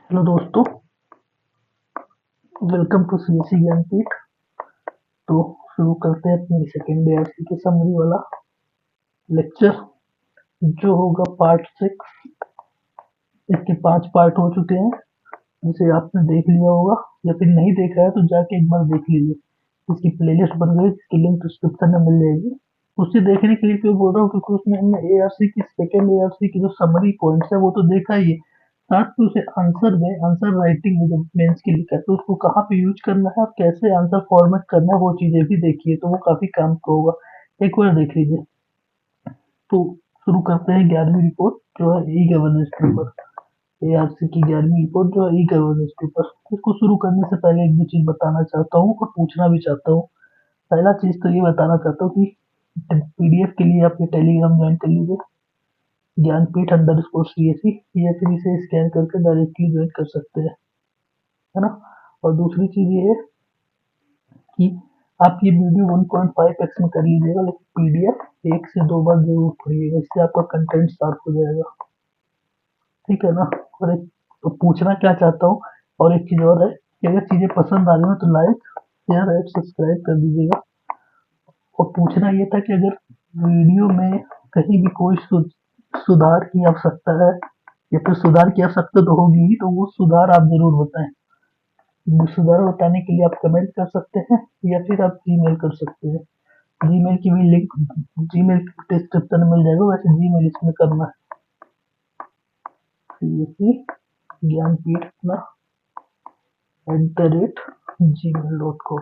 Hello दोस्तों, welcome to CSC Jnanpith. तो शुरू करते हैं अपनी सेकेंड ईआरसी के समरी वाला लेक्चर जो होगा पार्ट 6। इसके 5 पार्ट हो चुके हैं जिसे आपने देख लिया होगा या फिर नहीं देखा है तो जाके एक बार देख लीजिए। इसकी प्लेलिस्ट बन गई, इसकी लिंक डिस्क्रिप्शन में मिल जाएगी। उसे देखने के लिए क्यों बोल रहा हूँ, क्योंकि उसमें हमने एआरसी की सेकेंड एआरसी की जो समरी पॉइंट्स है वो तो देखा ही है, साथ में उसे आंसर राइटिंग में जब मेंस के लिए कहते हैं उसको कहाँ पे यूज करना है और कैसे आंसर फॉर्मेट करना है वो चीजें भी देखिए, तो वो काफी काम का होगा। एक बार देख लीजिए। तो शुरू करते हैं 11वीं रिपोर्ट जो है ई गवर्नेंस के ऊपर। एआरसी की 11वीं रिपोर्ट जो है ई गवर्नेंस के ऊपर। इसको शुरू करने से पहले एक दो चीज बताना चाहता हूँ और पूछना भी चाहता हूँ। पहला चीज तो ये बताना चाहता हूँ कि पीडीएफ के लिए आप ये टेलीग्राम ज्वाइन कर लीजिए, ज्ञानपीठ अंडर स्कोर सीएससी, या फिर इसे स्कैन करके डायरेक्टली ज्वाइन कर सकते हैं, है ना। और दूसरी चीज ये है कि आप ये वीडियो 1.5x में कर लीजिएगा, लेकिन पीडीएफ 1 से 2 बार जरूर पढ़िएगा, इससे आपका कंटेंट शार्प हो जाएगा। ठीक है ना। और एक तो पूछना क्या चाहता हूँ, और एक चीज और है कि अगर चीजें पसंद आ रही हो तो लाइक शेयर एंड सब्सक्राइब कर दीजिएगा। और पूछना ये था कि अगर वीडियो में कहीं भी कोई सुधार की आवश्यकता है या फिर सुधार की आवश्यकता तो होगी ही, तो वो सुधार आप जरूर बताएं। सुधार बताने के लिए आप कमेंट कर सकते हैं या फिर आप जीमेल कर सकते हैं। जीमेल की भी लिंक जीमेल डिस्क्रिप्शन में मिल जाएगा, वैसे जीमेल इसमें करना है ज्ञानपीठ अपना @gmail.com।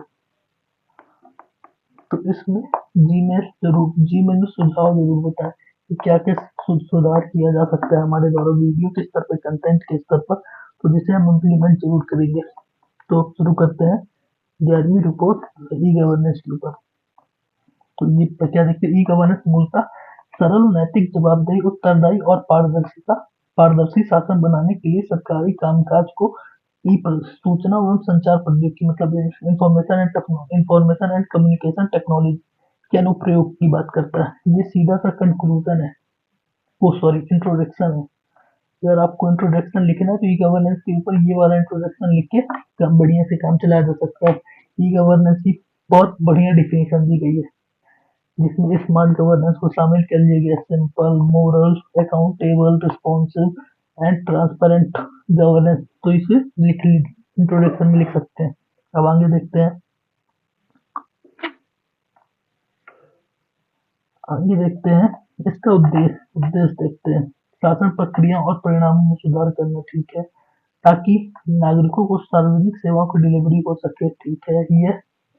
तो इसमें जीमेल में सुझाव जरूर बताएं कि क्या क्या सुधार किया जा सकता है हमारे द्वारा, वीडियो के स्तर पर, कंटेंट के स्तर पर, तो जिसे हम इम्प्लीमेंट जरूर करेंगे। तो शुरू करते हैं 11वीं रिपोर्ट ई गवर्नेंस के ऊपर। तो ये क्या देखते हैं, ई गवर्नेंस मूलतः सरल, नैतिक, जवाबदेही, उत्तरदायी और पारदर्शी शासन बनाने के लिए सरकारी कामकाज को ई सूचना एवं संचार प्रौद्योगिकी मतलब इंफॉर्मेशन एंड कम्युनिकेशन टेक्नोलॉजी के अनुप्रयोग की बात करता है। ये सीधा सा कंक्लूजन है, वो सॉरी इंट्रोडक्शन है। अगर आपको इंट्रोडक्शन लिखना है तो ई गवर्नेंस के ऊपर ये वाला इंट्रोडक्शन लिख के काम बढ़िया से काम चलाया जा सकता है। ई गवर्नेंस की बहुत बढ़िया डिफिनेशन दी गई है, जिसमें स्मार्ट गवर्नेंस को शामिल कर लिया गया। Simple, moral, accountable, responsive and transparent governance. तो इसे लिख इंट्रोडक्शन में लिख सकते हैं। अब आगे देखते हैं, इसका उद्देश्य देखते हैं। शासन प्रक्रिया और परिणामों में सुधार करना, ठीक है, ताकि नागरिकों को सार्वजनिक सेवाओं की डिलीवरी हो सके, ठीक है। यह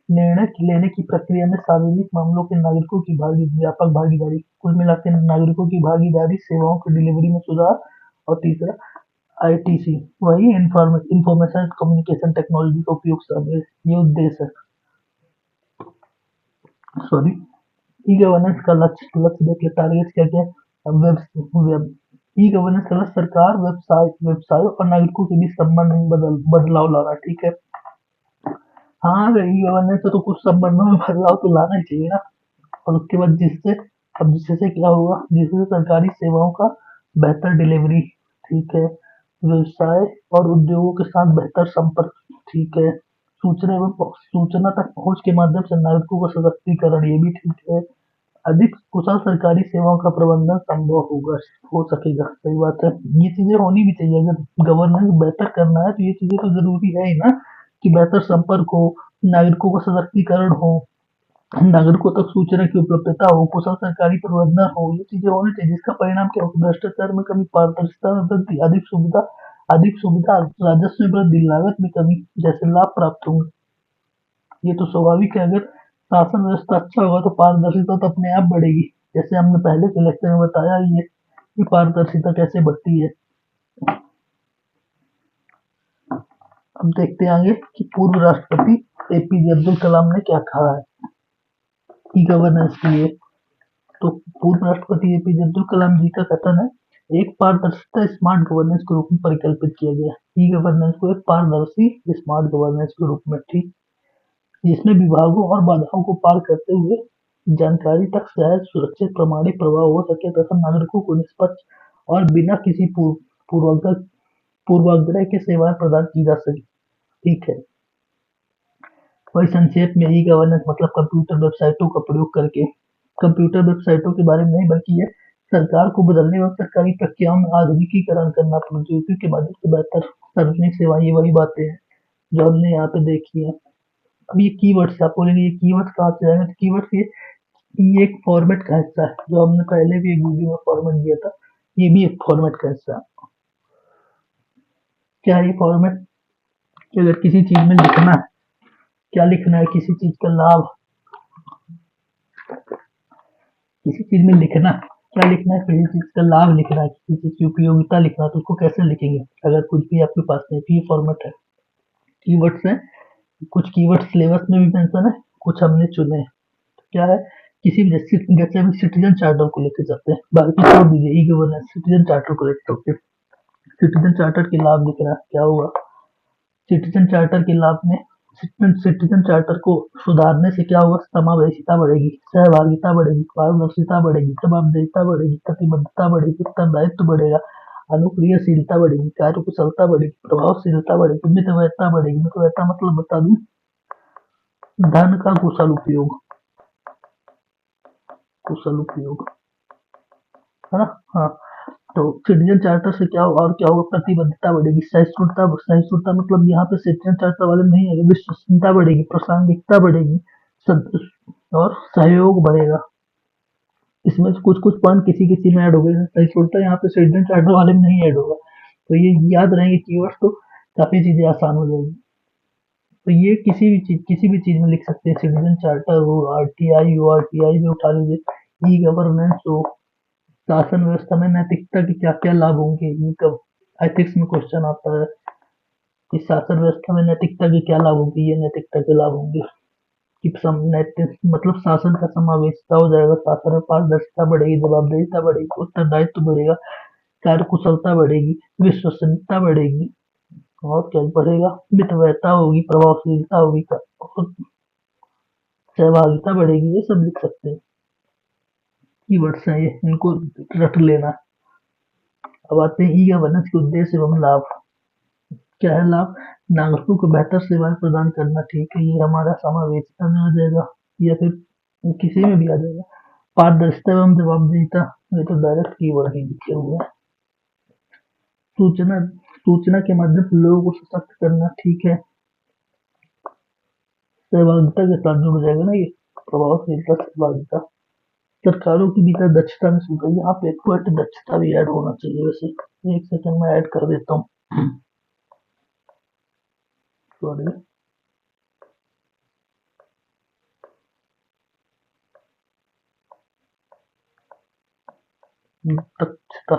निर्णय लेने की प्रक्रिया में सार्वजनिक मामलों के नागरिकों की व्यापक भागीदारी, कुल मिलाकर नागरिकों की भागीदारी, सेवाओं की डिलीवरी में सुधार। और तीसरा आईटीसी, वही इंफॉर्मेशन कम्युनिकेशन टेक्नोलॉजी का उपयोग शामिल है। ये उद्देश्य है, सॉरी। ई गवर्नेंस का लक्ष्य देखिए, टारगेट क्या क्या है। वेब ई गवर्नेंस का लक्ष्य सरकार, व्यवसायों और नागरिकों के बीच संबंध में बदलाव लाना, ठीक है। हाँ, अगर ई गवर्नेंस है तो कुछ संबंधों में बदलाव तो लाना ही चाहिए ना। और उसके बाद जिससे क्या होगा, जिससे सरकारी सेवाओं का बेहतर डिलीवरी, ठीक है। व्यवसाय और उद्योगों के साथ बेहतर संपर्क, ठीक है। सूचना तक पहुंच के माध्यम से नागरिकों का सशक्तिकरण, ये भी ठीक है। अधिक कुशल सरकारी सेवाओं का प्रबंधन संभव होगा, हो सकेगा, सही बात है। ये चीजें होनी भी चाहिए, अगर गवर्नेंस बेहतर करना है तो ये चीजें तो जरूरी है ही ना, कि बेहतर संपर्क हो, नागरिकों का सशक्तिकरण हो, नागरिकों तक सूचना की उपलब्धता हो, कुशल सरकारी प्रबंधन हो, ये चीजें होनी चाहिए। जिसका परिणाम क्या होगा, भ्रष्टाचार में कमी, पारदर्शिता में वृद्धि, अधिक सुविधा, राजस्व में वृद्धि, लागत में कमी जैसे लाभ प्राप्त होंगे। ये तो स्वाभाविक है, अगर शासन व्यवस्था अच्छा होगा तो पारदर्शिता तो अपने आप बढ़ेगी। जैसे हमने पहले के लेक्चर में बताया ही है कि पारदर्शिता कैसे बढ़ती है। अब देखते हैं आगे कि पूर्व राष्ट्रपति एपीजे अब्दुल कलाम ने क्या कहा है ई गवर्नेंस के लिए। तो पूर्व राष्ट्रपति एपीजे अब्दुल कलाम जी का कथन है, एक पारदर्शिता स्मार्ट गवर्नेंस के रूप में परिकल्पित किया गया। ई गवर्नेंस को एक पारदर्शी स्मार्ट गवर्नेंस के रूप में, ठीक, जिसमें विभागों और बाधाओं को पार करते हुए जानकारी तक सहज, सुरक्षित, प्रमाणिक प्रवाह हो सके तथा नागरिकों को निष्पक्ष और बिना किसी पूर्वाग्रह पूर्वाग्रह की सेवाएं प्रदान की जा सके। ठीक है। वही संक्षेप में ई गवर्नेंस मतलब कंप्यूटर वेबसाइटों का प्रयोग करके, कंप्यूटर वेबसाइटों के बारे में नहीं बल्कि ये सरकार को बदलने और सरकारी प्रक्रियाओं में आधुनिकीकरण करना, प्रौद्योगिकी के माध्यम से बेहतर सार्वजनिक सेवाएं, ये वही बातें हैं जो हमने यहाँ पे देखी है। अब ये कीवर्ड्स, आप बोलेंगे ये कीवर्ड्स कहाँ से आएंगे, तो कीवर्ड्स ये एक फॉर्मेट का हिस्सा है जो हमने पहले भी एक वीडियो में फॉर्मेट दिया था, ये भी एक फॉर्मेट का हिस्सा है। क्या है ये फॉर्मेट? कि अगर किसी चीज में लिखना है, क्या लिखना है, किसी चीज का लाभ, किसी चीज में लिखना है, क्या लिखना है, किसी चीज का लाभ लिखना है, किसी चीज की उपयोगिता लिखना है, तो उसको कैसे लिखेंगे अगर कुछ भी आपके पास नहीं, तो ये फॉर्मेट है। कीवर्ड्स है, कुछ कीवर्ड सिलेबस में भी मेंशन है, कुछ हमने चुने हैं। तो क्या है, किसी भी जैसे हम सिटीजन चार्टर को लेकर चलते हैं, बाकी छोड़ दीजिए, ई गवर्नेंस, सिटीजन चार्टर को लेकर चलते हैं। सिटीजन चार्टर के लाभ लिखना है, क्या हुआ सिटीजन चार्टर के लाभ में, सिटीजन चार्टर को सुधारने से क्या होगा, समावेशिता बढ़ेगी, सहभागिता बढ़ेगी, पारदर्शिता बढ़ेगी, जवाबदेहिता बढ़ेगी, प्रतिबद्धता बढ़ेगी, उत्तरदायित्व बढ़ेगा, अनुक्रियाशीलता बढ़ेगी, कार्यकुशलता बढ़ेगी, प्रभावशीलता बढ़ेगी, मितव्ययता बढ़ेगी। मितव्ययता मतलब बता दूं, धन का कुशल उपयोग, कुशल उपयोग, है ना। हाँ, तो सिटीजन चार्टर से क्या होगा, और क्या होगा, प्रतिबद्धता बढ़ेगी, सहिष्णुता, सहिष्णुता मतलब यहाँ पे सिटीजन चार्टर वाले में नहीं है, विश्वसनीयता बढ़ेगी, प्रासंगिकता बढ़ेगी, और सहयोग बढ़ेगा। इसमें से कुछ कुछ पॉइंट किसी किसी में ऐड हो गए, सहिष्णुता यहाँ पे सिटीजन चार्टर वाले में नहीं ऐड होगा, तो ये याद रहेंगे कीवर्ड्स, तो काफी चीजें आसान हो जाएगी। तो ये किसी भी चीज में लिख सकते हैं, सिटीजन चार्टर हो, आरटीआई हो, आरटीआई में उठा लीजिए, ई गवर्नेंस हो, शासन व्यवस्था में नैतिकता के क्या क्या लाभ होंगे, ये कब एथिक्स में क्वेश्चन आता है कि शासन व्यवस्था में नैतिकता के क्या लाभ होंगे, ये नैतिकता के लाभ होंगे कि नैतिक मतलब शासन का समावेशिता हो जाएगा, शासन में पारदर्शिता बढ़ेगी, जवाबदेहिता बढ़ेगी, उत्तरदायित्व बढ़ेगा, कार्य कुशलता बढ़ेगी, विश्वसनीयता बढ़ेगी, और क्या बढ़ेगा, मितव्ययता होगी, प्रभावशीलता होगी, और सहभागिता बढ़ेगी, ये सब लिख सकते हैं। कीवर्ड्स हैं ये, इनको रट लेना। अब आते हैं ई गवर्नेंस के उद्देश्य एवं लाभ। क्या है लाभ, नागरिकों को बेहतर सेवाएं प्रदान करना। ठीक है, ये हमारा समावेशिता में आ जाएगा या फिर किसी में भी आ जाएगा। पारदर्शिता एवं जवाबदेहिता, ये तो डायरेक्ट कीवर्ड ही लिखे हुए हैं। सूचना, सूचना के माध्यम से लोगों को सशक्त करना। ठीक है, सहभागिता के साथ जुड़ जाएगा ना ये, प्रभावशीलता, सहभागिता। सरकारों के भीतर दक्षता में सुधार, यहाँ पे एक पॉइंट दक्षता भी ऐड होना चाहिए, वैसे एक सेकंड में ऐड कर देता हूँ। सॉरी, दक्षता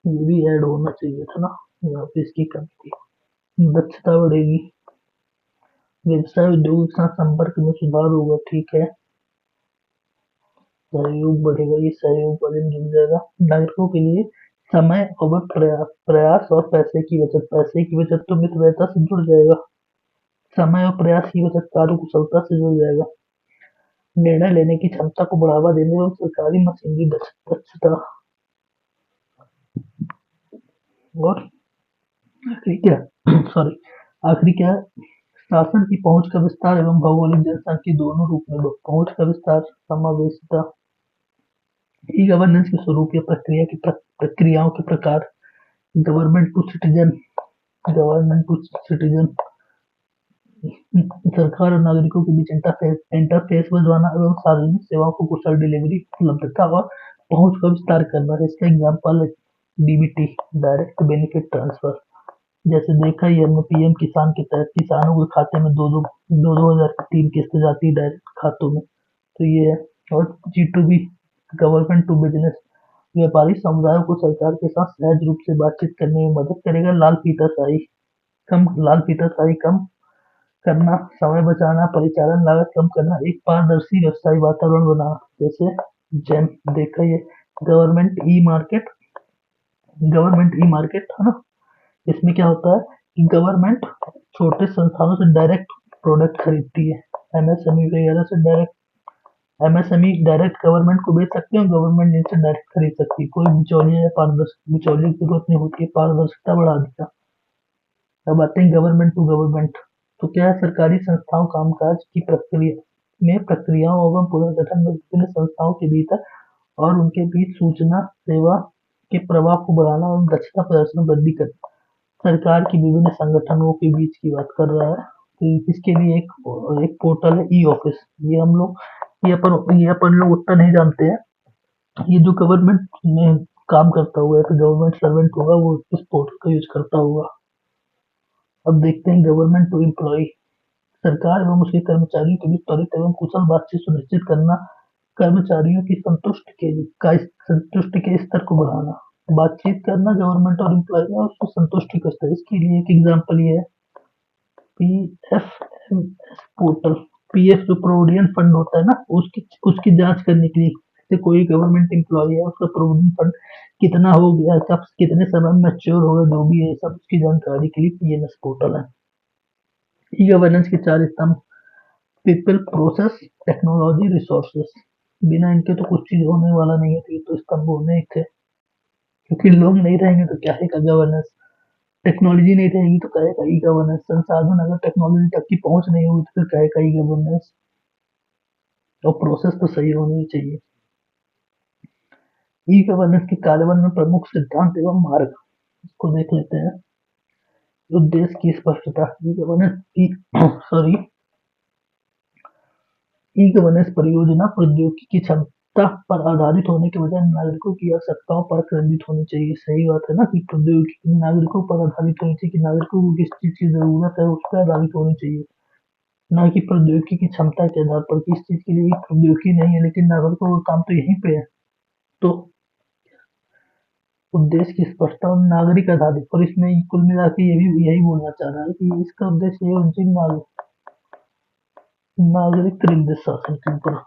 ये भी ऐड होना चाहिए था ना, यहाँ पे इसकी कमी थी। दक्षता बढ़ेगी, व्यवसाय उद्योग के साथ संपर्क में सुधार होगा। ठीक है, सहयोग बढ़ेगा, ये सहयोग वाले में जुड़ जाएगा। नागरिकों के लिए समय और प्रयास और पैसे की बचत, पैसे की बचत तो मितव्ययता से जुड़ जाएगा, समय और प्रयास की बचत कार्य कुशलता से जुड़ जाएगा। निर्णय लेने की क्षमता को बढ़ावा देने और सरकारी मशीनरी दक्षता, और आखिरी क्या सॉरी आखिरी क्या है, शासन की पहुंच का विस्तार एवं भौगोलिक जनसांख्यिकी दोनों रूप में पहुंच का विस्तार, समावेशिता। ई गवर्नेंस के स्वरूप या प्रक्रिया की प्रक्रियाओं के प्रकार, government to citizen, government to citizen, सरकार और नागरिकों के बीच इंटरफेस बनवाना एवं सार्वजनिक सेवाओं को कुशल डिलीवरी, उपलब्धता और पहुंच का विस्तार करना। इसका एग्जाम्पल है डीबीटी, डायरेक्ट बेनिफिट ट्रांसफर। जैसे देखा ही हमने पीएम किसान के तहत किसानों के खाते में दो दो हजार की 3 किस्त जाती है डायरेक्ट खातों में, तो ये है। और G2B, गवर्नमेंट टू बिजनेस, व्यापारी समुदायों को सरकार के साथ सहज रूप से बातचीत करने में मदद करेगा। लाल फीताशाही कम करना, समय बचाना, परिचालन लागत कम करना, एक पारदर्शी व्यवसायी वातावरण बनाना। जैसे जेम देखा ये government e market, government e market है ना, इसमें क्या होता है कि गवर्नमेंट छोटे संस्थानों से डायरेक्ट प्रोडक्ट खरीदती है, एमएसएमई वगैरह से डायरेक्ट, एमएसएमई डायरेक्ट गवर्नमेंट को बेच सकते हैं, गवर्नमेंट इनसे डायरेक्ट खरीद सकती है, कोई बिचौलिया या पारदर्शी बिचौलिए की जरूरत नहीं होती है, पारदर्शिता बढ़ा दिया। अब आते हैं गवर्नमेंट टू गवर्नमेंट। तो क्या है, सरकारी संस्थाओं कामकाज की प्रक्रिया में प्रक्रियाओं एवं पुनर्गठन में विभिन्न संस्थाओं के भीतर और उनके बीच सूचना सेवा के प्रवाह को बढ़ाना एवं दक्षता प्रदर्शन में वृद्धि करना। सरकार की विभिन्न संगठनों के बीच की बात कर रहा है। तो इसके लिए एक पोर्टल है ई ऑफिस। ये अपन लोग उतना नहीं जानते हैं। ये जो गवर्नमेंट में काम करता हुआ है, तो गवर्नमेंट सर्वेंट होगा, वो इस पोर्टल का यूज करता होगा। अब देखते हैं गवर्नमेंट टू एम्प्लॉय। सरकार एवं उसके कर्मचारियों के बीच त्वरित एवं कुशल बातचीत सुनिश्चित करना, कर्मचारियों की संतुष्टि के स्तर को बढ़ाना। बातचीत करना गवर्नमेंट और एम्प्लॉय में, और उसकी संतुष्टि का स्तर। इसके लिए एक एग्जांपल ये है, पीएफएमएस पोर्टल। पीएफ जो प्रोविडेंट फंड होता है ना, उसकी उसकी जांच करने के लिए, जैसे कोई गवर्नमेंट एम्प्लॉय है, उसका प्रोविडेंट फंड कितना हो गया, कब कितने समय में मैच्योर होगा, जो भी है सब उसकी जानकारी के लिए पीएमएस पोर्टल है। ई गवर्नेंस के चार स्तंभ: पीपल, प्रोसेस, टेक्नोलॉजी, रिसोर्सेस। बिना इनके तो कुछ चीज होने वाला नहीं है, तो ये तो स्तंभ होने ही थे। क्योंकि लोग नहीं रहेंगे तो क्या है का गवर्नेंस, टेक्नोलॉजी नहीं रहेगी तो क्या है ई गवर्नेंस, संसाधन अगर टेक्नोलॉजी तक की पहुंच नहीं होगी तो फिर क्या है ई गवर्नेंस। और प्रोसेस तो सही होनी ही चाहिए। ई गवर्नेंस के कार्यान्वयन में प्रमुख सिद्धांत एवं मार्ग, इसको देख लेते हैं। उद्देश्य की स्पष्टता। ई गवर्नेंस की सॉरी ई गवर्नेंस परियोजना प्रौद्योगिकी की क्षमता पर आधारित होने के बजाय नागरिकों की आवश्यकताओं पर केंद्रित होनी चाहिए। सही बात है ना, कि प्रौद्योगिकी नागरिकों पर आधारित होनी चाहिए, कि नागरिकों को किस चीज की जरूरत है उस पर आधारित होनी चाहिए, ना कि प्रौद्योगिकी की क्षमता के आधार पर। किस चीज के लिए प्रौद्योगिकी नहीं है लेकिन नागरिकों का काम तो यहीं पे है। तो उद्देश्य की स्पष्टता और नागरिक आधारित, और इसमें कुल मिला के ये भी यही बोलना चाह रहा है कि इसका उद्देश्य ये होना चाहिए, नागरिक केंद्रित शासन के ऊपर।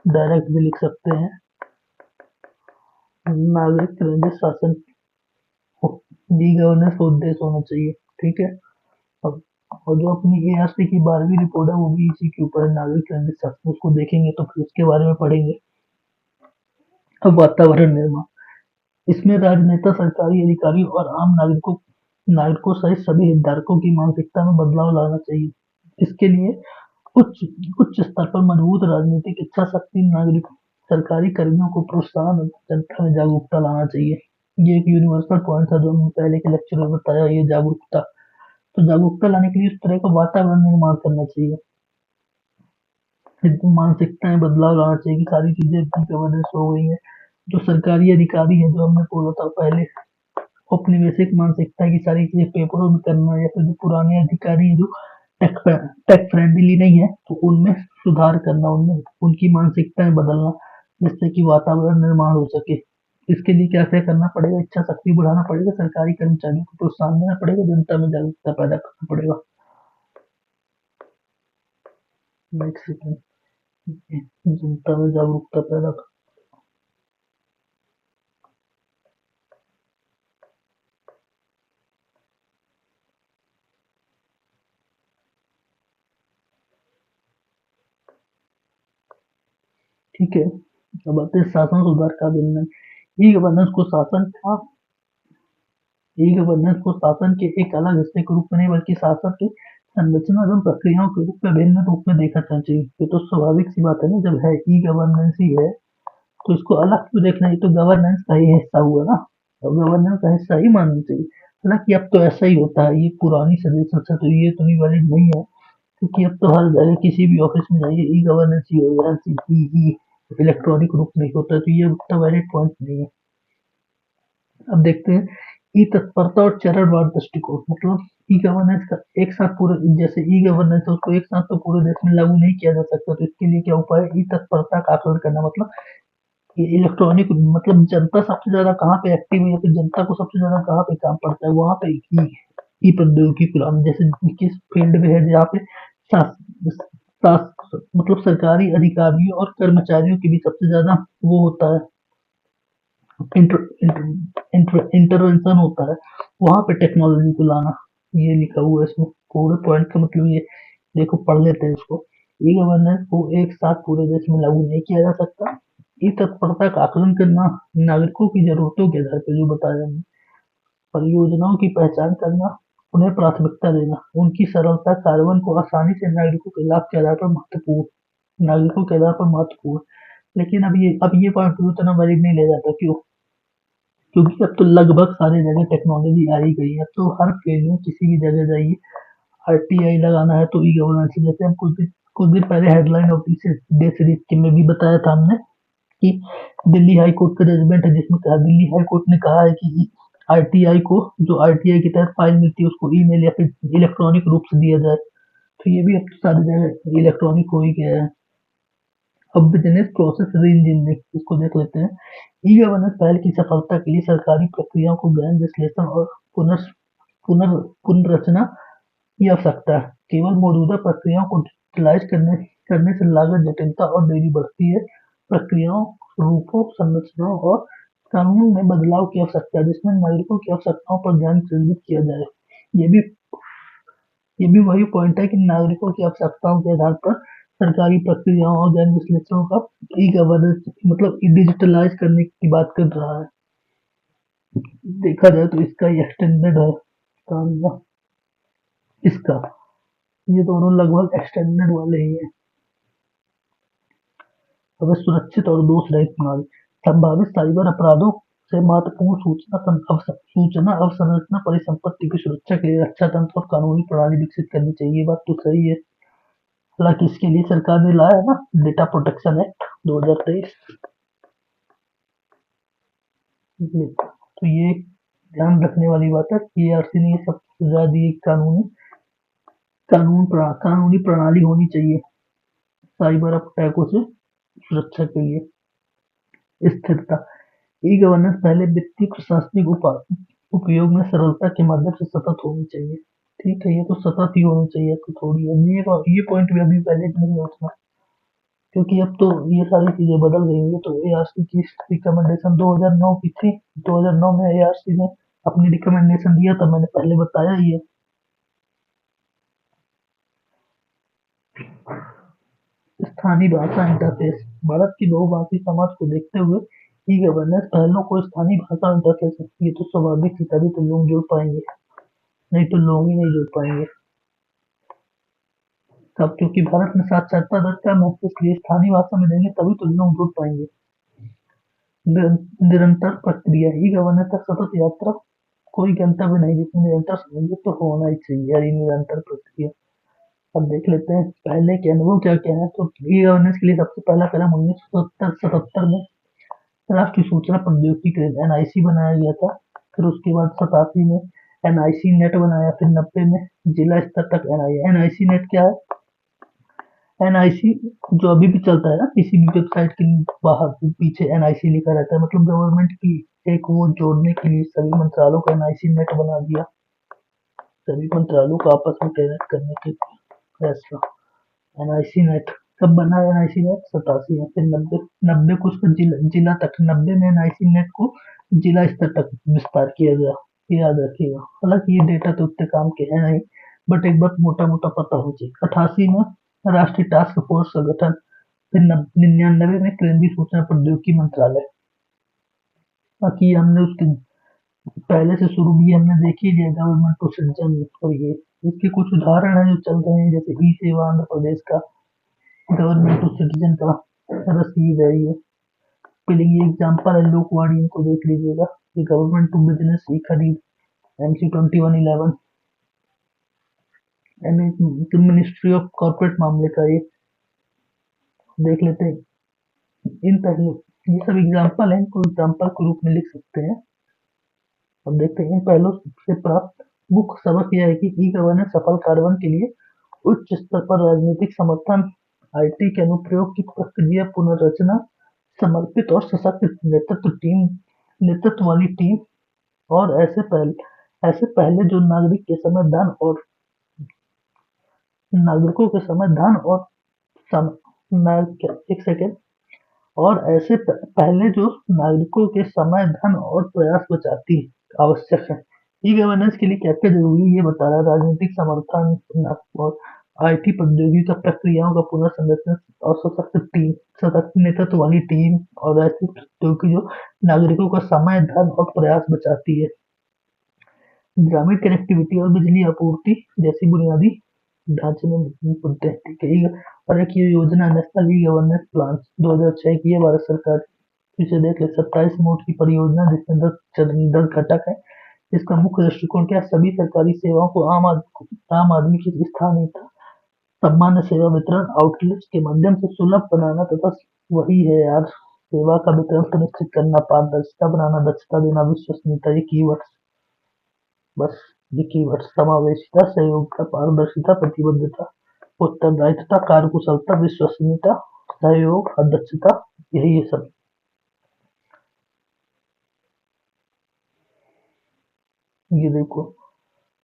डायरेक्ट भी लिख सकते हैं, नागरिक केंद्रित शासन डी गवर्नेंस का उद्देश्य होना चाहिए। ठीक है। अब और जो अपनी एआरसी की 12वीं रिपोर्ट है, वो भी इसी के ऊपर है, नागरिक केंद्रित शासन। उसको देखेंगे तो फिर उसके बारे में पढ़ेंगे। अब वातावरण निर्माण। इसमें राजनेता, सरकारी अधिकारियों और आम नागरिकों सहित सभी हितधारकों की मानसिकता में बदलाव लाना चाहिए। इसके लिए उच्च उच्च स्तर पर मजबूत राजनीतिक इच्छा शक्ति, नागरिक सरकारी कर्मियों को प्रोत्साहन और जनता में जागरूकता लाना चाहिए। ये एक यूनिवर्सल पॉइंट था जो हमने पहले के लेक्चर में बताया, ये जागरूकता। तो जागरूकता लाने के लिए इस तरह का वातावरण निर्माण करना चाहिए, मानसिकता में बदलाव लाना चाहिए कि सारी चीजें इतनी गवर्नेंस हो गई है। जो सरकारी अधिकारी है, जो हमने बोला था पहले, औपनिवेशिक मानसिकता की सारी चीजें पेपरों में करना, या फिर जो पुराने अधिकारी हैं जो टेक टेक फ्रेंडली नहीं है, तो उनमें सुधार करना, उनमें उनकी मानसिकता में बदलना, जिससे कि वातावरण निर्माण हो सके। इसके लिए क्या क्या करना पड़ेगा, इच्छा शक्ति बढ़ाना पड़ेगा, सरकारी कर्मचारियों को प्रोत्साहन देना पड़ेगा, जनता में जागरूकता पैदा करना पड़ेगा। एक सेकेंड, जनता में जागरूकता पैदा कर। ठीक है। अब आते हैं शासन सुधार का अभिनंदन। ई गवर्नेंस को शासन का ई गवर्नेंस को शासन के एक अलग हिस्से के रूप में नहीं, बल्कि शासन की संरचना एवं प्रक्रियाओं के रूप में भिन्न रूप में देखा जाना चाहिए। ये तो स्वाभाविक सी बात है ना, जब है ई गवर्नेंस ही है तो इसको अलग क्यों देखना, ये तो गवर्नेंस का ही हिस्सा हुआ ना, तो गवर्नेंस का हिस्सा ही मानना चाहिए। हालांकि अब तो ऐसा ही होता है, ये पुरानी सजेशन से तो ये तो नहीं वैलिड नहीं है, क्योंकि अब तो हर जगह किसी भी ऑफिस में जाइए ई गवर्नेंस ही होगा, इलेक्ट्रॉनिक रूप में होता है, तो ये उतना वैलिड पॉइंट नहीं है। अब देखते हैं ई तत्परता और चरणवार दृष्टिकोण। मतलब ई गवर्नेंस का एक साथ पूरे, जैसे ई गवर्नेंस है उसको एक साथ तो पूरे देश में लागू नहीं किया जा सकता, तो इसके लिए क्या उपाय है, ई तत्परता का आकलन करना। मतलब ये इलेक्ट्रॉनिक, मतलब जनता सबसे ज्यादा कहाँ पे एक्टिव है, या फिर जनता को सबसे ज्यादा कहाँ पे काम पड़ता है, वहां पे ई प्रौद्योगिकी प्लान, जैसे किस फील्ड में है जहाँ पे मतलब सरकारी अधिकारियों और कर्मचारियों के भी सबसे ज्यादा वो होता है, इंटरवेंशन होता है, वहां पे टेक्नोलॉजी को लाना। ये लिखा हुआ है इसमें, पूरे पॉइंट का मतलब ये देखो, पढ़ लेते हैं इसको। ई गवर्नेंस को एक साथ पूरे देश में लागू नहीं किया जा सकता। ई तत्परता का आकलन करना, नागरिकों की जरूरतों के आधार पर, जो बताया हमने, परियोजनाओं की पहचान करना, उन्हें प्राथमिकता देना, उनकी सरलता कार्बन को आसानी से नागरिकों के लाभ के आधार पर महत्वपूर्ण। लेकिन अब ये पॉइंट उतना वैलिड नहीं ले जाता, क्यों? क्योंकि अब तो लगभग सारी जगह टेक्नोलॉजी आ ही गई है। अब तो हर फील्ड में किसी भी जगह जाइए, आरटीआई लगाना है तो ई गवर्नेंस, जैसे हम कुछ दिन पहले हेडलाइन नोटिस डे सीरीज में भी बताया था हमने कि दिल्ली हाई कोर्ट का जजमेंट है, जिसमें कहा दिल्ली हाई कोर्ट ने कहा है कि आरटीआई को, जो आरटीआई की तहत फाइल मिलती है, उसको ईमेल या फिर इलेक्ट्रॉनिक रूप से दिया जाए। तो ये भी अब तो सारी जगह इलेक्ट्रॉनिक हो ही गया है। अब बिजनेस प्रोसेस री इंजीनियरिंग, इसको देख लेते हैं। ई गवर्नेंस पहल की सफलता के लिए सरकारी प्रक्रियाओं को गहन विश्लेषण और पुनर् पुनर् पुनर्रचना की आवश्यकता है। केवल मौजूदा प्रक्रियाओं को डिजिटलाइज करने से लागत, जटिलता और देरी बढ़ती है। प्रक्रियाओं, रूपों, संरचनाओं और कानून में बदलाव की आवश्यकता है, जिसमें नागरिकों की आवश्यकताओं पर ध्यान केंद्रित किया जाए। ये भी ये भी वही पॉइंट है कि नागरिकों की आवश्यकताओं के आधार पर सरकारी प्रक्रियाओं और गैर विश्लेषणों का ई गवर्नेंस मतलब डिजिटलाइज करने की बात कर रहा है। देखा जाए तो इसका ही एक्सटेंडेड है काम ना, इसका, ये दोनों लगभग एक्सटेंडेड वाले ही हैं। अब सुरक्षित और दोष रहित प्रणाली, संभावित साइबर अपराधों से महत्वपूर्ण सूचना अवसंरचना परिसंपत्ति की सुरक्षा के लिए रक्षा तंत्र और कानूनी प्रणाली विकसित करनी चाहिए। ये बात तो सही है। हालांकि इसके लिए सरकार ने लाया है ना डेटा प्रोटेक्शन एक्ट 2023। तो ये ध्यान रखने वाली बात है कि एआरसी ने ये सब सुझाव दिए। कानूनी प्रणाली होनी चाहिए साइबर अटैकों से सुरक्षा के लिए। स्थिरता, ई गवर्नेंस पहले वित्तीय प्रशासनिक उपयोग में सरलता के माध्यम से सतत होनी चाहिए। ठीक है, ये तो सतत ही होनी चाहिए, तो थोड़ी अब ये पॉइंट भी अभी वैलिड नहीं है उतना, क्योंकि अब तो ये सारी चीजें बदल गई हैं। तो एआरसी की रिकमेंडेशन 2009 की थी। 2009 में एआरसी ने अपनी रिकमेंडेशन दिया था, मैंने पहले बताया ही है। स्थानीय भाषा इंटरफेस, भारत की बहुभाषी समाज को देखते हुए ई गवर्नेंस पहलों को स्थानीय भाषा इंटरफेस है। ये तो स्वाभाविक ही, तभी तो लोग जुड़ पाएंगे, नहीं तो लोग ही नहीं जुड़ पाएंगे। तब क्योंकि भारत में साक्षरता दर कम है, इसलिए स्थानीय भाषा में देंगे तभी तो लोग जुड़ पाएंगे। निरंतर प्रक्रिया, ई गवर्नेंस तक सतत यात्रा, कोई गंतव्य नहीं जिसमें निरंतर सहयोग तो होना ही चाहिए यार, ये निरंतर प्रक्रिया। अब देख लेते हैं पहले के अनुभव क्या क्या है। तो ई गवर्नेंस के लिए सबसे पहला कदम 1977 में राष्ट्रीय सूचना प्रौद्योगिकी एनआईसी बनाया गया था। फिर उसके बाद 87 में एनआईसी नेट बनाया। फिर 90 में जिला स्तर तक एनआईसी नेट क्या है? एनआईसी जो अभी भी चलता है ना, किसी भी वेबसाइट के बाहर पीछे एनआईसी लिखा रहता है, मतलब गवर्नमेंट की एक वो जोड़ने के लिए सभी मंत्रालयों का एनआईसी नेट बना दिया, सभी मंत्रालयों को आपस में कनेक्ट करने के लिए। ऐसा एनआईसी नेट कब बना? एनआईसी नेट 87 में। फिर नब्बे को उसका जिला तक, 90 में एनआईसी नेट को जिला स्तर तक विस्तार किया गया। ये याद रखिएगा। हालांकि ये डेटा तो उतने काम के है नहीं, बट एक बार मोटा मोटा पता हो चाहिए। 88 में राष्ट्रीय टास्क फोर्स का गठन। फिर 99 में केंद्रीय सूचना प्रौद्योगिकी मंत्रालय। बाकी हमने उसके पहले से शुरू भी हमने देख ही लिया, गवर्नमेंट टू सिटीजन। और ये इसके कुछ उदाहरण हैं जो चल रहे हैं, जैसे ई सेवा आंध्र प्रदेश का, गवर्नमेंट टू सिटीजन का रसीद है ये। फिर ये एग्जाम्पल है लोकवाणी, इनको देख लीजिएगा। ये गवर्नमेंट टू बिजनेस ई खरीद MC 2111, मिनिस्ट्री ऑफ कॉर्पोरेट मामले का ये देख लेते हैं। इन पहलू ये सब एग्जाम्पल है, इनको एग्जाम्पल के रूप में लिख सकते हैं। अब देखते हैं इन पहलू से प्राप्त मुख्य सबक यह है कि ई गवर्नेंस सफल कार्यान्वयन के लिए उच्च स्तर पर राजनीतिक समर्थन, आईटी के अनुप्रयोग की प्रक्रिया पुनर्रचना, समर्पित और सशक्त नेतृत्व वाली टीम, और ऐसे पहले जो नागरिकों के समय धन और सम, एक सेकेंड, और ऐसे पहले जो नागरिकों के समय धन और प्रयास बचाती आवश्यक है। ई गवर्नेंस के लिए क्या क्या जरूरी है ये बता रहा है। राजनीतिक समर्थन और आईटी प्रौद्योगिकी का प्रक्रियाओं का पुनर्संरचना और सशक्त नेतृत्व वाली टीम, और ऐसी प्रौद्योगिकी जो नागरिकों का समय धन और प्रयास बचाती है। ग्रामीण कनेक्टिविटी और बिजली आपूर्ति जैसी बुनियादी ढांचे में मुद्दे हैं, ठीक है। और एक ये योजना नेशनल ई गवर्नेंस प्लान 2006 की है भारत सरकार की। इसे देख ले, 27 मोड की परियोजना जिसमें 10 घटक है। इसका मुख्य दृष्टिकोण क्या है? सभी सरकारी सेवाओं को आम आदमी की स्थानीयता, सामान्य सेवा वितरण आउटलेट्स के माध्यम से सुलभ बनाना तथा वही है यार, सेवा का वितरण सुनिश्चित करना, पारदर्शिता बनाना, दक्षता देना, विश्वसनीयता, ये कीवर्ड्स। बस ये कीवर्ड्स, समावेशिता, सहयोगिता, पारदर्शिता, प्रतिबद्धता, उत्तरदायित्वता, कार्यकुशलता, विश्वसनीयता, सहयोग और दक्षता, यही है सब। ये देखो,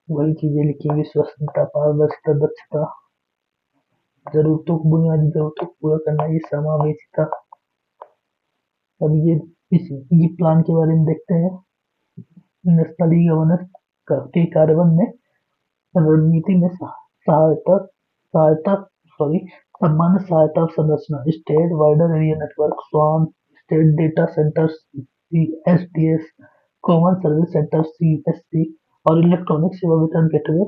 वही चीजें लिखी हैं, विश्वसनीयता, पारदर्शिता, दक्षता, जरूरतों को, बुनियादी जरूरतों को पूरा करना, ये समावेशिता। अब ये प्लान के बारे में देखते हैं। नेशनल ई गवर्नेंस के कार्यान्वयन में रणनीति में सहायता सहायता सॉरी सामान्य सहायता संरचना, स्टेट वाइडर एरिया नेटवर्क, स्वान, state data centers, CSDS, common service center, CSC, और इलेक्ट्रॉनिक सेवा वितरण गेटवे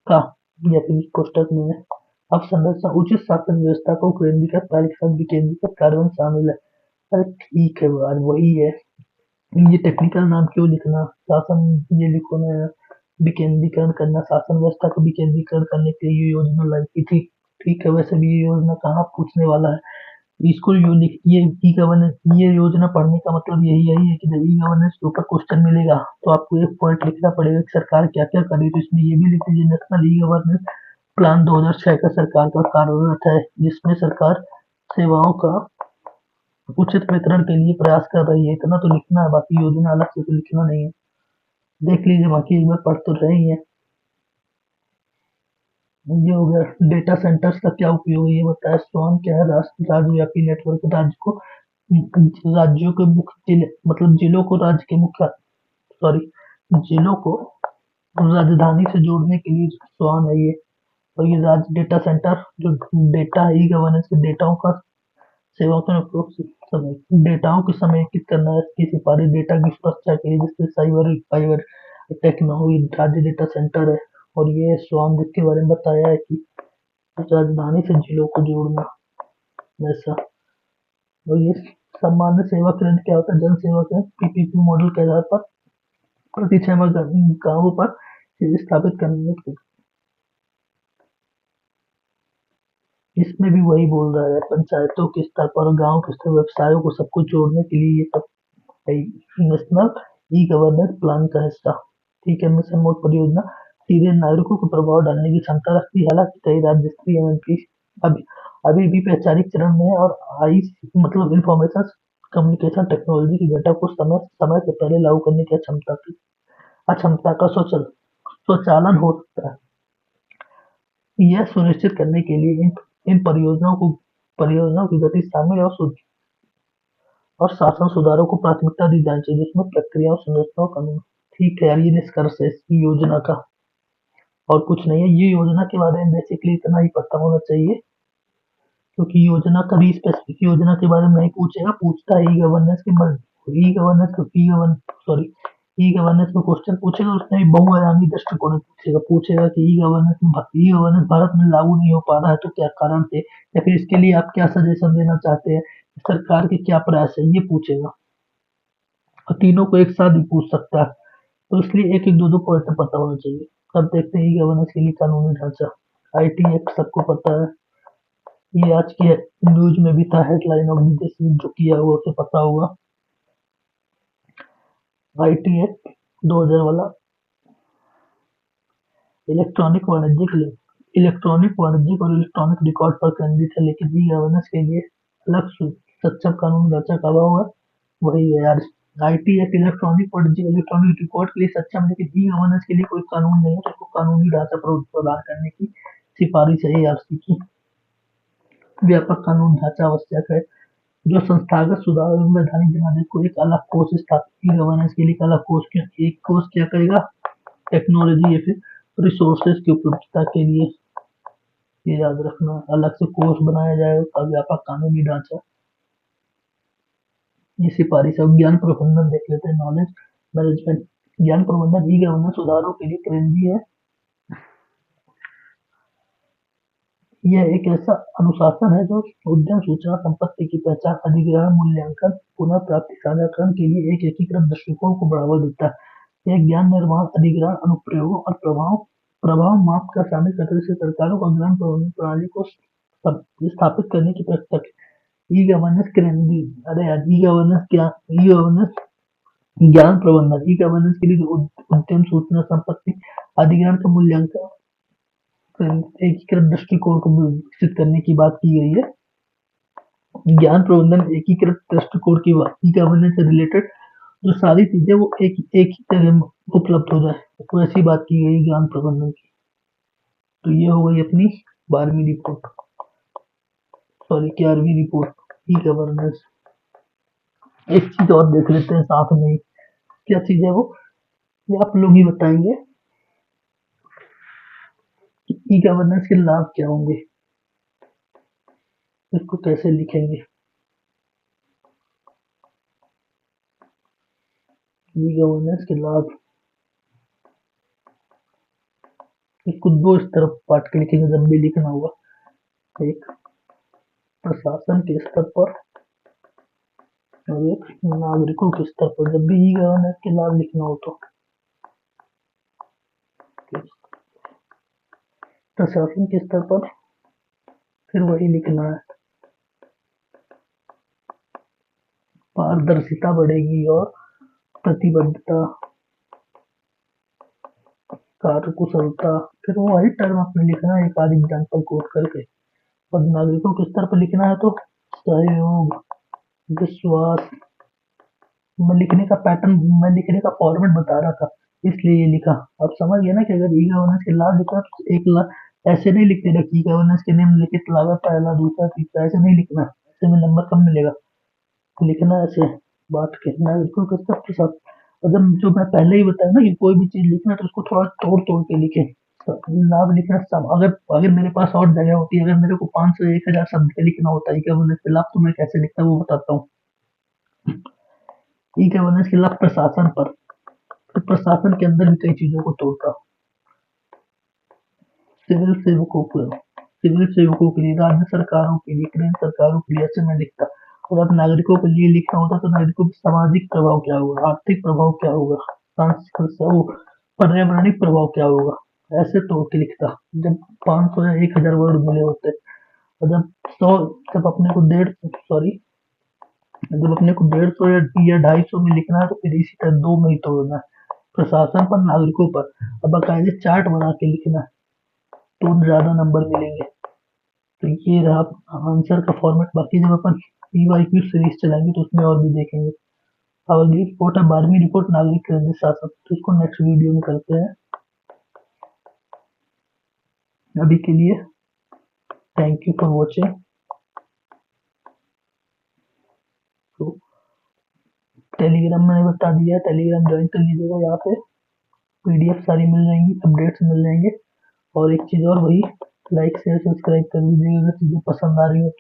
का, या फिर कोष्टक में है। अब संरचना, उचित शासन व्यवस्था को केंद्रीकृत, पहले के साथ विकेंद्रीकृत कार्यान्वयन शामिल है। अरे ठीक है यार, वही है। ये टेक्निकल नाम क्यों लिखना, शासन ये लिखो ना यार। विकेंद्रीकरण करना, शासन व्यवस्था को विकेंद्रीकरण करने के लिए ये योजना लाई की थी। ठीक है, वैसे भी ये योजना कहाँ पूछने वाला है। इसको यू लिख, ये ई गवर्नेंस, ये योजना पढ़ने का मतलब यही है कि जब ई गवर्नेंस के ऊपर क्वेश्चन मिलेगा तो आपको एक पॉइंट लिखना पड़ेगा कि सरकार क्या क्या कर रही है। तो इसमें ये भी लिख दीजिए, नेशनल ई गवर्नेंस प्लान 2006 का सरकार का कार्यरत है, जिसमें सरकार सेवाओं का उचित वितरण के लिए प्रयास कर रही है। इतना तो लिखना है, बाकी योजना अलग से तो लिखना नहीं है। देख लीजिए, बाकी एक बार पढ़ तो रहे ही है। ये हो गया। डेटा सेंटर्स का क्या उपयोग है ये बताया। स्वान क्या है? राज्यव्यापी नेटवर्क, राज्यों के मुख्य जिले, मतलब जिलों को राज्य के मुख्य, सॉरी, जिलों को राजधानी से जोड़ने के लिए स्वान है ये। और ये राज्य डेटा सेंटर जो डेटा है, ई गवर्नेंस के डेटाओं का सेवाओं के उपयोग से डेटाओं को समेकित करना है, इसकी सिफारिश डेटा की सुरक्षा के लिए, जिससे साइबर फाइबर अटैक न हो। ये राज्य डेटा सेंटर है। और ये स्वान जिसके बारे में बताया है कि राजधानी से जिलों को जोड़ना, वैसा। और ये सामान्य सेवा केंद्र क्या होता है? जन सेवा केंद्र पीपीपी मॉडल के आधार पर प्रति 6 गांवों पर स्थापित करने के, इसमें भी वही बोल रहा है, पंचायतों के स्तर पर और गांव के स्तर पर व्यवसायों को सबको जोड़ने के लिए ये सब है। नेशनल ई गवर्नेंस प्लान का हिस्सा, ठीक है। मिशन मोड परियोजना सीधे नागरिकों को प्रभाव डालने की क्षमता रखती है। हालांकि कई राज्य स्तरीय एमएनपी अभी अभी भी वैचारिक चरण में है, और आई मतलब इंफॉर्मेशन कम्युनिकेशन टेक्नोलॉजी के घटक को समय समय से पहले लागू करने की अक्षमता का स्वचालन हो सकता है। यह सुनिश्चित करने के लिए इन परियोजनाओं की गति शामिल है, और शासन सुधारों को प्राथमिकता दी जानी चाहिए, जिसमें प्रक्रियाओं, संरचनाओं, कानून। ठीक है यार, ये निष्कर्ष है इसकी योजना का, और कुछ नहीं है। ये योजना के बारे में बेसिकली इतना ही पता होना चाहिए, क्योंकि योजना कभी स्पेसिफिक योजना के बारे में नहीं पूछेगा, पूछता है ई गवर्नेंस के ई गवर्नेंस ई गवर्न सॉरी ई गवर्नेंस में क्वेश्चन पूछेगा, उसमें भी बहुआयामी दृष्टिकोण में पूछेगा कि ई गवर्नेंस भारत में लागू नहीं हो पा रहा है, तो क्या कारण थे, या फिर इसके लिए आप क्या सजेशन देना चाहते हैं, सरकार के क्या प्रयास है, ये पूछेगा। और तीनों को एक साथ भी पूछ सकता है, तो इसलिए एक एक दो दो पॉइंट पता होना चाहिए। अब देखते हैं ई गवर्नेंस के लिए कानूनी ढांचा। आईटी एक्ट सबको पता है, ये आज के न्यूज में भी था, हेडलाइन ऑफ द जो किया हुआ उसे पता होगा। आईटी एक्ट 2000 वाला इलेक्ट्रॉनिक वाणिज्यिक और इलेक्ट्रॉनिक रिकॉर्ड पर केंद्रित है, लेकिन ई गवर्नेंस के लिए अलग सक्षम कानूनी ढांचा का अभाव है। वही है यार, आईटी एक्ट इलेक्ट्रॉनिक वाणिज्यिक इलेक्ट्रॉनिक रिकॉर्ड के लिए सक्षम, लेकिन ई गवर्नेंस के लिए कोई कानून नहीं है, जिसको कानूनी ढांचा प्रदान करने की सिफारिश है आरसी की। व्यापक कानून ढांचा आवश्यक है, जो संस्थागत सुधार और वैधानिक जनादेश को एक अलग कोष स्थापित, ई गवर्नेंस के लिए एक अलग कोष, एक कोष क्या करेगा, टेक्नोलॉजी या फिर रिसोर्सेज की उपलब्धता के लिए। ये याद रखना, अलग से कोर्स बनाया जाएगा उसका व्यापक कानूनी ढांचा। ये सिफारिश है। ज्ञान प्रबंधन देख लेते हैं, नॉलेज मैनेजमेंट। ज्ञान प्रबंधन ई गवर्नेंस सुधारों के लिए केंद्रीय है। यह एक ऐसा अनुशासन है जो उद्यम सूचना संपत्ति की पहचान, अधिग्रहण, मूल्यांकन, पुनः प्राप्ति, साझाकरण के लिए एक एकीकृत दृष्टिकोण को बढ़ावा देता है। यह ज्ञान निर्माण, अधिग्रहण, अनुप्रयोगों और प्रभाव प्रभाव माप का शामिल करते हुए सरकारों को ज्ञान प्रबंधन प्रणाली को स्थापित करने की प्रक्रिया। ई गवर्नेंस केंद्रीय, अरे यार ई गवर्नेंस क्या, ई गवर्नेंस ज्ञान प्रबंधन, ई गवर्नेंस के लिए उद्यम सूचना संपत्ति, अधिग्रहण का मूल्यांकन, एकीकृत दृष्टिकोण को विकसित करने की बात की गई है। ज्ञान प्रबंधन एकीकृत दृष्टिकोण की बात, ई गवर्नेंस से रिलेटेड जो सारी चीजें वो एक ही जगह में उपलब्ध हो जाए, तो ऐसी बात की गई ज्ञान प्रबंधन की। तो ये हो गई अपनी 12वीं रिपोर्ट, सॉरी 11वीं रिपोर्ट, ई गवर्नेंस। एक चीज और देख लेते हैं साथ में ही, क्या चीज है वो, ये आप लोग ही बताएंगे कि ई गवर्नेंस के लाभ क्या होंगे, इसको कैसे लिखेंगे। ई गवर्नेंस के लाभ, इसको दो इस तरफ बांट के लिखेंगे जब भी लिखना होगा। एक प्रशासन के स्तर पर और एक नागरिकों के स्तर पर, जब भी ई गवर्नेंस के लाभ लिखना हो तो प्रशासन के स्तर पर फिर वही लिखना है, पारदर्शिता बढ़ेगी और प्रतिबद्धता, कार्यकुशलता, फिर वो वही टर्म अपने लिखना है एक आध एग्जाम्पल कोट करके। और नागरिकों के स्तर पर लिखना है तो सहयोग, विश्वास। मैं लिखने का पैटर्न, मैं लिखने का फॉर्मेट बता रहा था, इसलिए ये लिखा। अब समझ गया ना कि अगर ई गवर्नेंस के लाभ लिखना तो एक लाभ ऐसे नहीं लिखते रखिए, ई गवर्नेंस के निम्नलिखित लाभ पहला, दूसरा, तीसरा, ऐसे नहीं लिखना, ऐसे में नंबर कम मिलेगा। लिखना ऐसे बात के नागरिकों के स्तर पर सब। और जब जो मैं पहले ही बताया ना कि कोई भी चीज लिखना तो उसको थोड़ा तोड़ तोड़ के लिखे। लाभ लिखना सब, अगर अगर मेरे पास और जगह होती, अगर मेरे को 500 1000 शब्द पे लिखना होता ई गवर्नेंस के लाभ, तो मैं कैसे लिखता वो बताता हूँ। ई गवर्नेंस के लाभ प्रशासन पर, तो प्रशासन के अंदर भी कई चीजों को तोड़ता। सिविल सेवकों को, सिविल सेवकों के लिए, राज्य सरकारों के लिए, केंद्र सरकारों के लिए, ऐसे मैं लिखता। और अब नागरिकों के लिए लिखना होता तो नागरिकों के सामाजिक प्रभाव क्या होगा, आर्थिक प्रभाव क्या होगा, सांस्कृतिक पर्यावरणिक प्रभाव क्या होगा, ऐसे तोड़ के लिखता। जब 500 या 1000 वर्ड मिले होते, और जब 100, जब अपने को 150, सॉरी जब अपने को 150 या 250 में लिखना है तो फिर इसी तरह दो में ही तोड़ना है, प्रशासन पर, नागरिकों पर। अब बाकायदे चार्ट बना के लिखना है तो ज्यादा नंबर मिलेंगे। तो ये रहा आंसर का फॉर्मेट। बाकी जब अपन पीवाईक्यू सीरीज चलाएंगे तो उसमें और भी देखेंगे। अब अगली रिपोर्ट है 12वीं रिपोर्ट, नागरिक केंद्रित शासन, तो इसको नेक्स्ट वीडियो में करते हैं। अभी के लिए थैंक यू फॉर वॉचिंग। तो टेलीग्राम मैंने बता दिया है, टेलीग्राम ज्वाइन कर लीजिएगा, यहाँ पे पीडीएफ सारी मिल जाएंगी, अपडेट्स मिल जाएंगे। और एक चीज और, वही लाइक शेयर सब्सक्राइब कर लीजिएगा अगर चीजें पसंद आ रही हो तो।